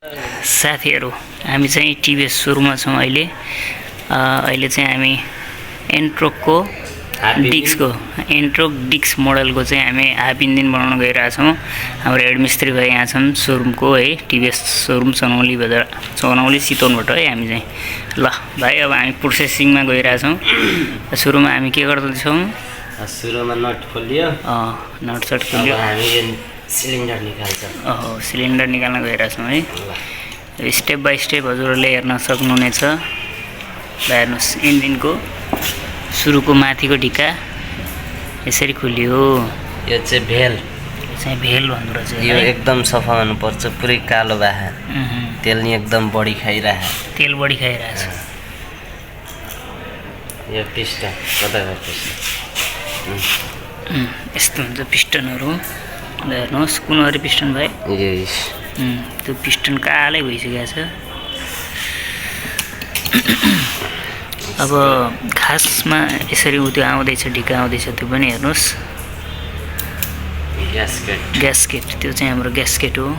साथीहरु हामी चाहिँ टिभीएस शोरूममा छौं अहिले चाहिँ हामी ntorq डिक्स मोडलको चाहिँ हामी हाफ इन्जिन बनाउन गइरहेका छौं। हाम्रो हेड मिस्त्री भाइ यहाँ छन् शोरूमको है, टिभीएस शोरूम चनौली चितवनबाट है। हामी चाहिँ ल भाइ अब हामी प्रोसेसिङमा गइरहेका छौं। सुरुमा हामी के गर्दैछौं? सुरुमा नट खोलियो, नट सट खोलियो, हामी सिलिन्डर निकाल्छौं। सिलिन्डर निकाल्न गइरहेका छौं है। स्टेप बाइ स्टेप हजुरहरुले हेर्न सक्नुहुनेछ। हेर्नुस्, इन्जिनको सुरुको माथिको ढिक्का यसरी खुलियो। यो चाहिँ भेल भन्दो रहेछ। यो एकदम सफा हुनुपर्छ, पुरै कालो बाहा। तेल नि एकदम बढी खाइरहेछ। यो पिस्टन यस्तो हुन्छ पिस्टनहरु। हेर्नुस् कुन गरी पिस्टन भाइ? त्यो पिस्टन कालै भइसकेको छ। अब खासमा यसरी त्यो आउँदैछ, ढिका आउँदैछ, त्यो पनि हेर्नुस्। ग्यास्केट त्यो चाहिँ हाम्रो ग्यास्केट हो।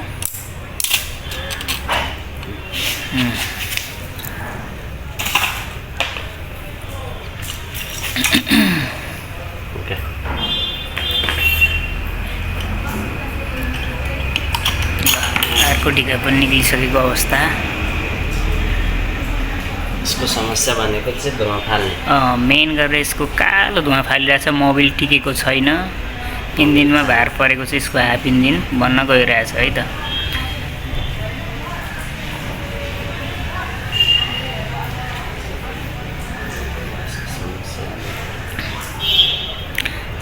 अर्को ढिका पनि निक्लिसकेको अवस्था। यसको समस्या भनेको चाहिँ धुवा फाल्ने। मेन गरेर यसको कालो धुवा फालिरहेछ, मोबिल टिकेको छैन। इन्जिनमा भार परेको चाहिँ यसको हाफ इन्जिन बन्न गइरहेछ है त।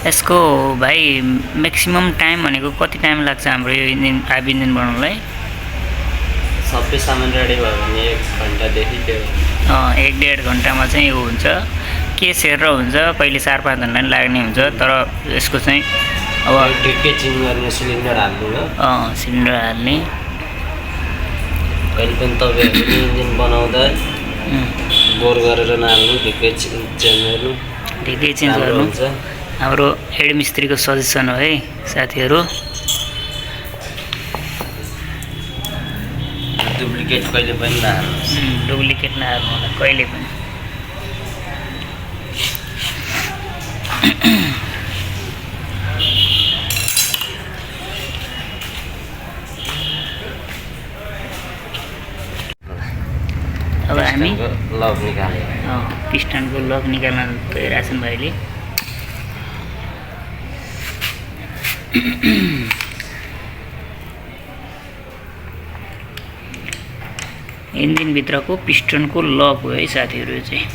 यसको भाइ म्याक्सिमम टाइम भनेको कति टाइम लाग्छ हाम्रो यो इन्जिन हाफ इन्जिन बनाउनलाई? सबै सामान रेडी भयो भने 1 घण्टादेखि 1.5 घण्टामा चाहिँ यो हुन्छ। केस हेरेर हुन्छ, कहिले 4-5 घण्टा नि लाग्ने हुन्छ। तर यसको चाहिँ अब ढिक्कै चेन्ज गर्ने, सिलिन्डर हाल्नु हो। सिलिन्डर हाल्ने। कहिले पनि तपाईहरुले इन्जिन बनाउँदा बोर गरेर नहाल्नु, ढिक्कै चेन्ज गर्नु। हाम्रो हेड मिस्त्रीको सजेसन हो है साथीहरु। डुप्लिकेट कहिले पनि नहाल्नु, होला कहिले पनि। अब हामी लक निकाल्ने, पिस्टनको लक निकाल्न गइरहेका छन् भाइले। इन्जिन भित्रको पिस्टनको लक हो है साथीहरु चाहिँ।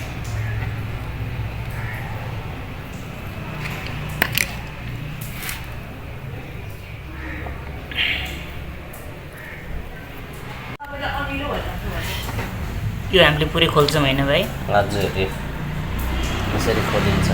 यो हामीले पुरै खोल्छौं हैन भाइ? हजुर, यसरी खोलिन्छ।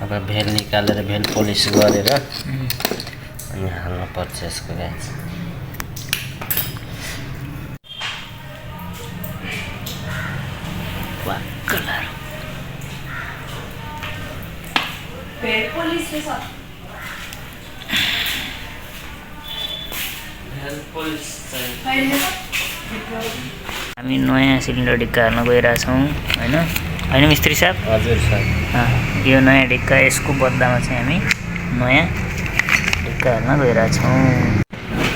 अब भेल निकालेर भेल पोलिस गरेर अनि हाल्न पर्छ यसको ग्यास। कलर भेल पोलिस छ। हामी नयाँ सिलिन्डर ढिक्का हाल्न गइरहेका छौं हैन मिस्त्री साहब? हजुर सर। यो नयाँ ढिक्का, यसको बदलामा चाहिँ हामी नयाँ ढिक्का हाल्न गइरहेका छौं।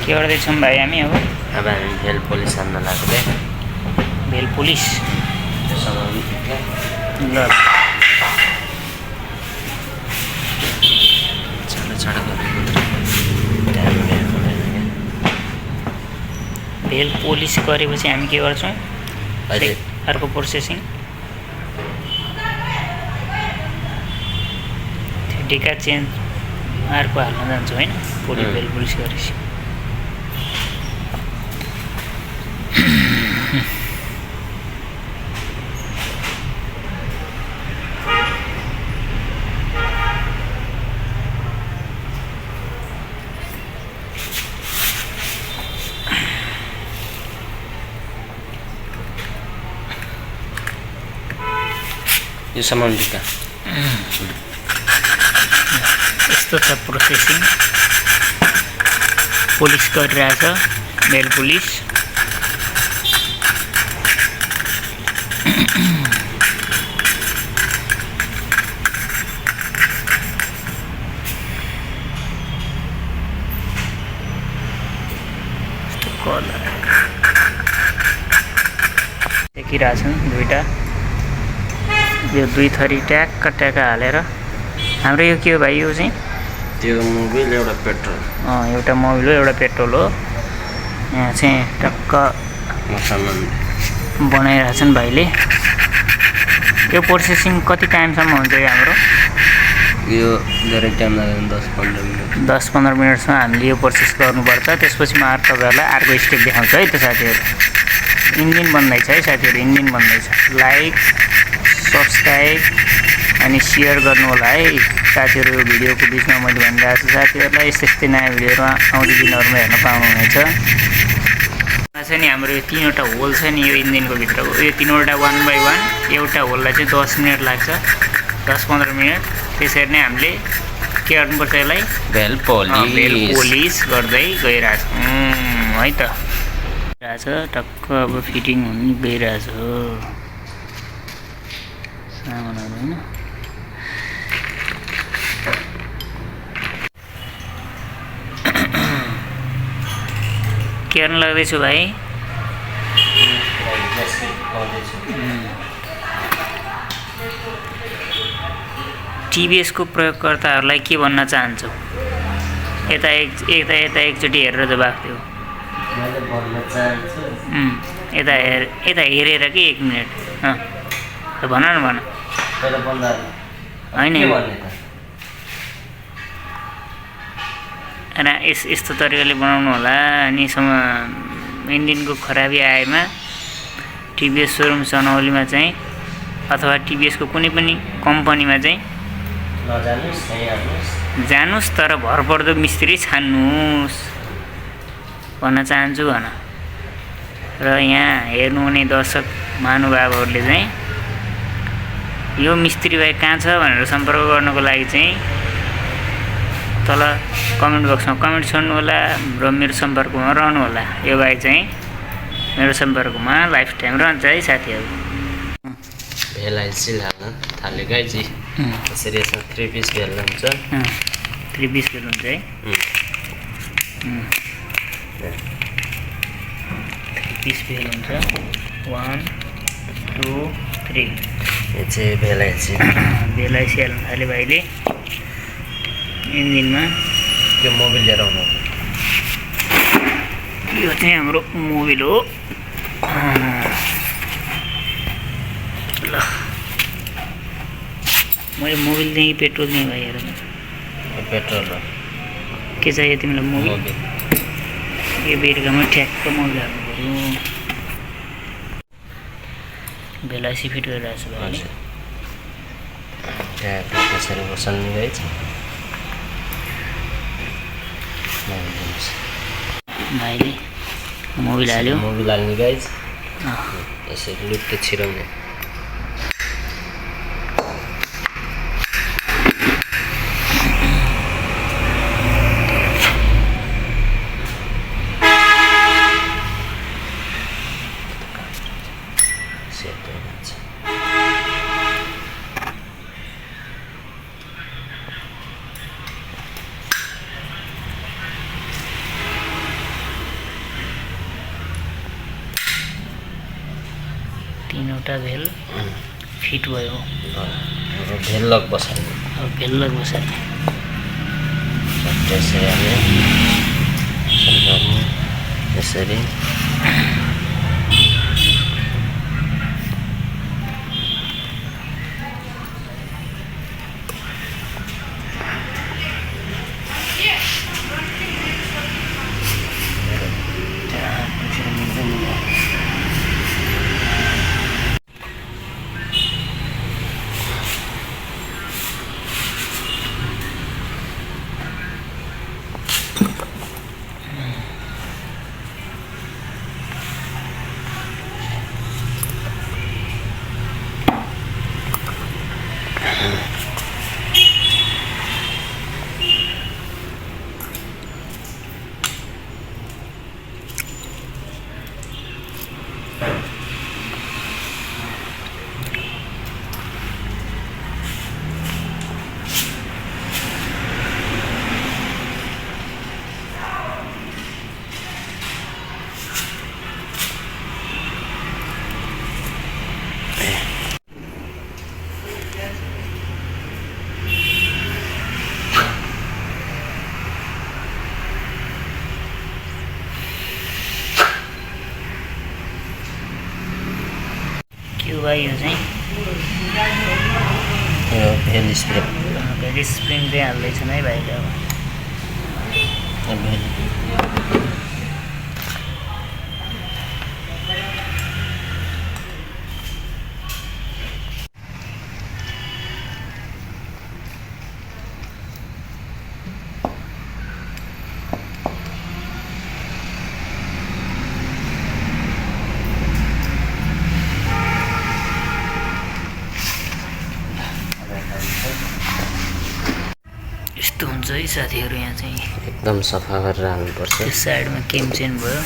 के गर्दैछौं भाइ हामी? अब हामी भेल पोलिस हाल्न लाग्दै। भेल पोलिस ल भेल पोलिस गरेपछि हामी के गर्छौं? अर्को प्रोसेसिङ ढिक्का चेन्ज अर्को हाल्न जान्छौं हैन? भेल पोलिस गरेपछि यो सामान टिका यस्तो छ प्रोसेसिङ पुलिस गरिरहेछ मेल पुलिस देखिरहेछन् दुईटा यो दुई थरी ट्याक्क ट्याक्क हालेर हाम्रो यो के हो भाइ यो चाहिँ त्यो मोबिल एउटा पेट्रोल एउटा मोबिल हो एउटा पेट्रोल हो यहाँ चाहिँ टक्क सामान बनाइरहेछन् भाइले यो प्रोसेसिङ कति टाइमसम्म हुन्छ यो हाम्रो यो धेरै टाइम लाग्दैन 10-15 मिनट 10-15 मिनटसम्म हामीले यो प्रोसेस गर्नुपर्छ त्यसपछि म तपाईँहरूलाई अर्को स्टेप देखाउँछु है त साथीहरू इन्जिन बन्दैछ है साथीहरू इन्जिन बन्दैछ लाइक सब्सक्राइब अनि सेयर गर्नु होला है साथीहरू यो भिडियोको बिचमा मैले भनिरहेको छु साथीहरूलाई यस्तै नयाँ भिडियोहरू आउने दिनहरूमा हेर्न पाउनुहुनेछ चाहिँ नि हाम्रो यो 3वटा होल छ नि यो इन्जिनको भित्रको यो 3वटा 1 बाई 1 एउटा होललाई चाहिँ 10 मिनट लाग्छ 10-15 मिनट त्यसरी नै हामीले के गर्नुपर्छ यसलाई भेल पोलिस गर्दै गइरहेछ है त रहेछ टक्क अब फिटिङ हुन गइरहेछ सामानहरू होइन के गर्न लाग्दैछु भाइ टिभीएसको प्रयोगकर्ताहरूलाई के भन्न चाहन्छु यता एकचोटि हेरेर जवाफ दियो यता हेरेर कि 1 मिनट भन न भन होइन यस्तो तरिकाले बनाउनु होला अनि इन्जिनको खराबी आएमा टिभीएस सोरुम सनौलीमा चाहिँ अथवा टिभीएसको कुनै पनि कम्पनीमा चाहिँ जानुस् तर भरपर्दो मिस्त्री छान्नुहोस् भन्न चाहन्छु भन र यहाँ हेर्नुहुने दर्शक महानुभावहरूले चाहिँ यो मिस्त्री भाइ कहाँ छ भनेर सम्पर्क गर्नको लागि चाहिँ तल कमेन्ट बक्समा कमेन्ट छोड्नु होला र मेरो सम्पर्कमा रहनु होला यो भाइ चाहिँ मेरो सम्पर्कमा लाइफ टाइम रहन्छ है साथीहरू भेलाई सिल हाल्न थाले गाइजी यसरी यसमा 3 पिस भेल हुन्छ 3 पिस भेल हुन्छ है 3 पिस भेल हुन्छ 1 2 3 यो चाहिँ भेलाई सिल हाल्न थाले भाइले इन्जिनमा त्यो मोबिल लिएर आउनु यो चाहिँ हाम्रो मोबिल हो ल मैले मोबिल दिएँ पेट्रोल दिएँ भाइ हेर पेट्रोल हो के चाहियो तिमीलाई मोबिल यो बेलुकामा ठ्याक्क मोबिल हाल्नु पऱ्यो बेलासी फिट गरिरहेको छु भाइले त्यसरी बसाल्ने गाइज भाइले मोबिल हाल्यो मोबिल हाल्ने गाइज यसरी लुट्टे छिराउने तीनवटा भेल फिट भयो भेल लक बसाल्ने अब भेल लक बसाल्ने यसरी भाइ यो चाहिँ यो भेल स्प्रे फेरि स्प्रिङ चाहिँ हाल्दैछन् है भाइले अब भेल यस्तो हुन्छ है साथीहरू यहाँ चाहिँ एकदम सफा गरेर हाल्नुपर्छ त्यो साइडमा केम चेन भयो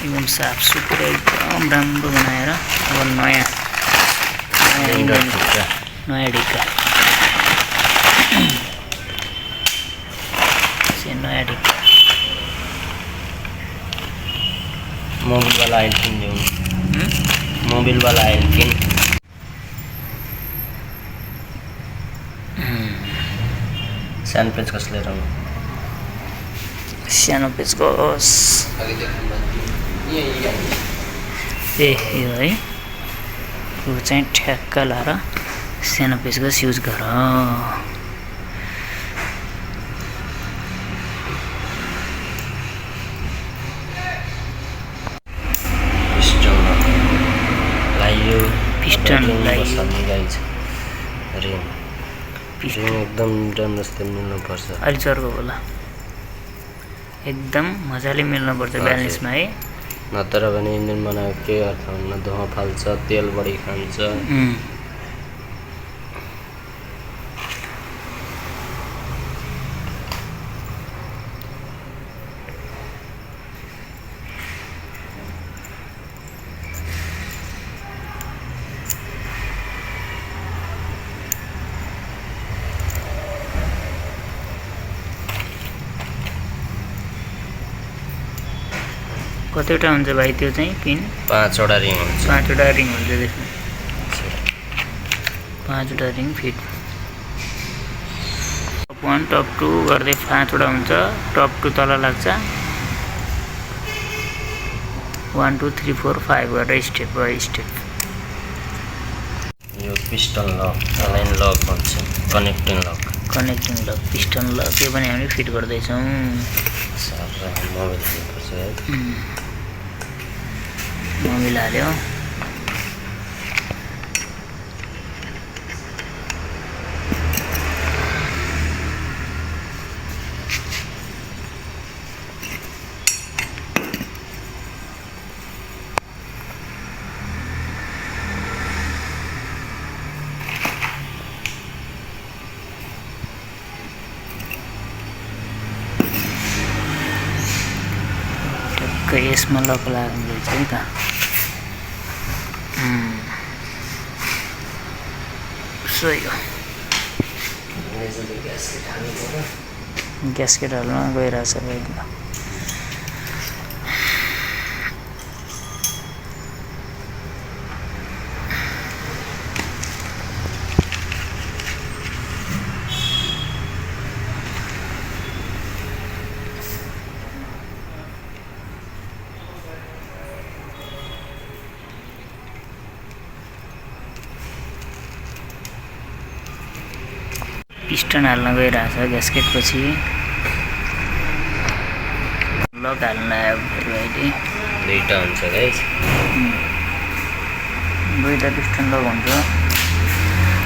एकदम साफ सुथरा एकदम राम्रो बनाएर अब नयाँ ढिक्का नयाँ ढिक्का मोबिल वाला आयल किन मोबिल वाला आयल किन सानो पेज कसले रहनु सानो पेचकस ए यो है यो चाहिँ ठ्याक्क लाएर सानो पेचकस युज गर पिस्टन लगाइयो पिस्टन एकदम डनजस्तै मिल्नुपर्छ अलि चर्को होला एकदम मजाले मिल्नुपर्छ ब्यालेन्समा है नत्र भने इन्जिन बनाएको केही अर्थ हुन्न धुवा फाल्छ तेल बढी खान्छ कतिवटा हुन्छ भाइ त्यो चाहिँ पिन 5वटा रिङ हुन्छ 5वटा रिङ हुन्छ त्यसमा 5वटा रिङ फिट टप 1 टप 2 गर्दै 5वटा हुन्छ टप 2 तल लाग्छ 1 2 3 4 5 गरेर स्टेप बाई स्टेप यो पिस्टन लक अलाइन लक भन्छ कनेक्टिङ लक पिस्टन लक यो पनि हामीले फिट गर्दैछौँ मोबिल हाल्नुपर्छ है मोबिल हाल्यो यसमा लक लाग्दैछ है त सही हो ग्यास्केट हाल्न गइरहेछ एकदम पिस्टन हाल्न गइरहेछ ग्यास्केट पछि लक हाल्न आयो फेरि अहिले दुईटा हुन्छ गाइस दुईटा पिस्टन लक हुन्छ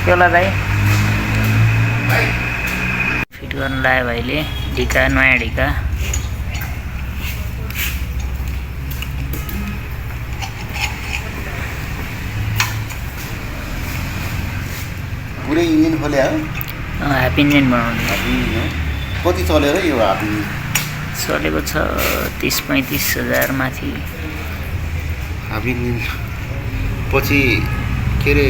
त्यसलाई भाइ फिट गर्न लायो भाइले ढिका नयाँ ढिका पुरै इन्जिन खोले हो हाफ इन्जिन बनाउने कति चलेर यो हाफ इन्जिन चलेको छ 30-35 हजार माथि हाफ इन्जिन पछि के अरे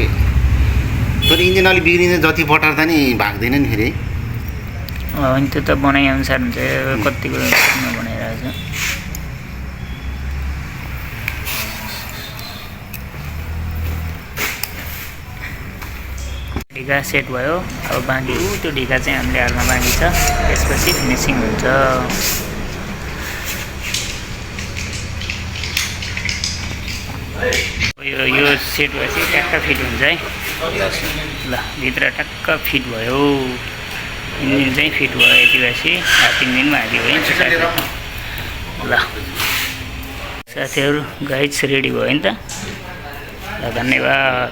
तर इन्जिन अलिक बिग्रिने जति बटार्दा नि भाग्दैन नि फेरि अनि त्यो त बनाइअनुसार हुन्छ कतिको बनाइरहेको छ ढिका सेट भयो अब बाँकी त्यो ढिका चाहिँ हामीले हाल्न बाँकी छ त्यसपछि फिनिसिङ हुन्छ यो सेट भएपछि ट्याक्क फिट हुन्छ है ल भित्र टक्क फिट भयो इन्जिन चाहिँ फिट भयो यति भएपछि हाफ इन्जिनमा हाल्यो है ल साथीहरू गाइड्स रेडी भयो नि त ल धन्यवाद।